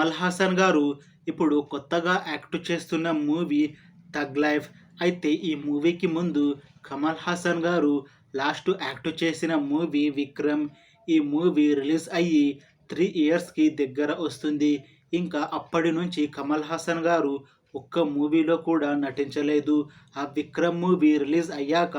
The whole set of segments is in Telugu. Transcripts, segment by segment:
కమల్ హాసన్ గారు ఇప్పుడు కొత్తగా యాక్ట్ చేస్తున్న మూవీ 'థగ్ లైఫ్'. అయితే ఈ మూవీకి ముందు కమల్ హాసన్ గారు లాస్ట్ యాక్ట్ చేసిన మూవీ 'విక్రమ్'. ఈ మూవీ రిలీజ్ అయ్యి 3 ఇయర్స్‌కి దగ్గర వస్తుంది. ఇంకా అప్పటి నుంచి కమల్ హాసన్ గారు ఒక్క మూవీలో కూడా నటించలేదు. ఆ 'విక్రమ్' మూవీ రిలీజ్ అయ్యాక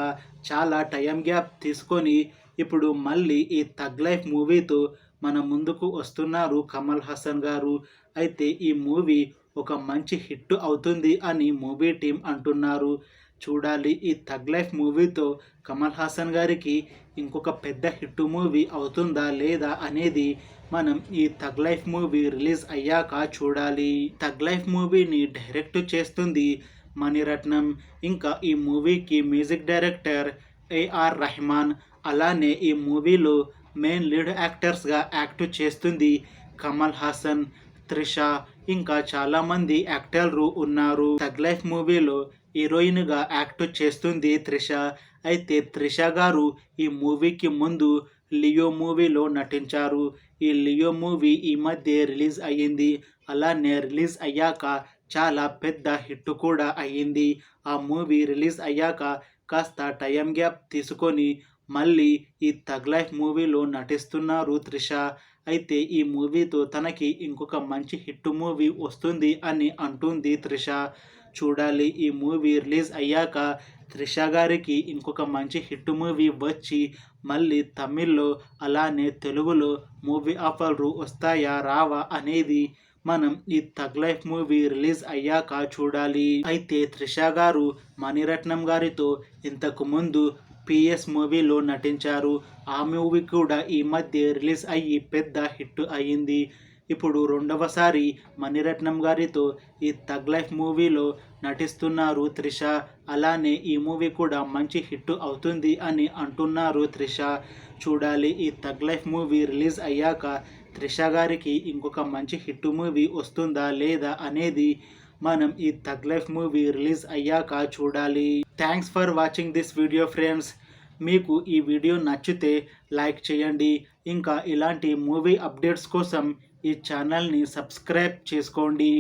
చాలా టైం గ్యాప్ తీసుకొని ఇప్పుడు మళ్ళీ ఈ 'థగ్ లైఫ్' మూవీతో మన ముందుకు వస్తున్నారు కమల్ హాసన్ గారు. అయితే ఈ మూవీ ఒక మంచి హిట్ అవుతుంది అని మూవీ టీం అంటున్నారు. చూడాలి ఈ 'థగ్ లైఫ్' మూవీతో కమల్ హాసన్ గారికి ఇంకొక పెద్ద హిట్ మూవీ అవుతుందా లేదా అనేది మనం ఈ 'థగ్ లైఫ్' మూవీ రిలీజ్ అయ్యాక చూడాలి. 'థగ్ లైఫ్' మూవీని డైరెక్ట్ చేస్తుంది మణిరత్నం. ఇంకా ఈ మూవీకి మ్యూజిక్ డైరెక్టర్ ఏఆర్ రెహమాన్. అలానే ఈ మూవీలో మెయిన్ లీడ్ యాక్టర్స్గా యాక్ట్ చేస్తుంది కమల్ హాసన్, త్రిష, ఇంకా చాలామంది యాక్టర్లు ఉన్నారు. 'థగ్ లైఫ్' మూవీలో హీరోయిన్గా యాక్ట్ చేస్తుంది త్రిష. అయితే త్రిష గారు ఈ మూవీకి ముందు 'లియో' మూవీలో నటించారు. ఈ 'లియో' మూవీ ఈ మధ్య రిలీజ్ అయ్యింది. అలానే రిలీజ్ అయ్యాక చాలా పెద్ద హిట్ కూడా అయ్యింది. ఆ మూవీ రిలీజ్ అయ్యాక కాస్త టైం గ్యాప్ తీసుకొని మళ్ళీ ఈ 'థగ్ లైఫ్' మూవీలో నటిస్తున్నారు త్రిష. అయితే ఈ మూవీతో తనకి ఇంకొక మంచి హిట్ మూవీ వస్తుంది అని అంటుంది త్రిష. చూడాలి ఈ మూవీ రిలీజ్ అయ్యాక త్రిష గారికి ఇంకొక మంచి హిట్ మూవీ వచ్చి మళ్ళీ తమిళ్లో అలానే తెలుగులో మూవీ ఆఫర్లు వస్తాయా రావా అనేది మనం ఈ 'థగ్ లైఫ్' మూవీ రిలీజ్ అయ్యాక చూడాలి. అయితే త్రిష గారు మణిరత్నం గారితో ఇంతకు ముందు 'పిఎస్' మూవీలో నటించారు. ఆ మూవీ కూడా ఈ మధ్య రిలీజ్ అయ్యి పెద్ద హిట్ అయ్యింది. ఇప్పుడు రెండవసారి మణిరత్నం గారితో ఈ 'థగ్ లైఫ్' మూవీలో నటిస్తున్నారు త్రిష. అలానే ఈ మూవీ కూడా మంచి హిట్ అవుతుంది అని అంటున్నారు త్రిష. చూడాలి ఈ 'థగ్ లైఫ్' మూవీ రిలీజ్ అయ్యాక త్రిష గారికి ఇంకొక మంచి హిట్ మూవీ వస్తుందా లేదా అనేది మనం ఈ 'థగ్ లైఫ్' మూవీ రిలీజ్ అయ్యాక చూడాలి. Thanks for watching this video friends. మీకు ఈ వీడియో నచ్చితే లైక్ చేయండి. ఇంకా ఇలాంటి మూవీ అప్డేట్స్ కోసం ఈ ఛానల్ని సబ్స్క్రైబ్ చేసుకోండి.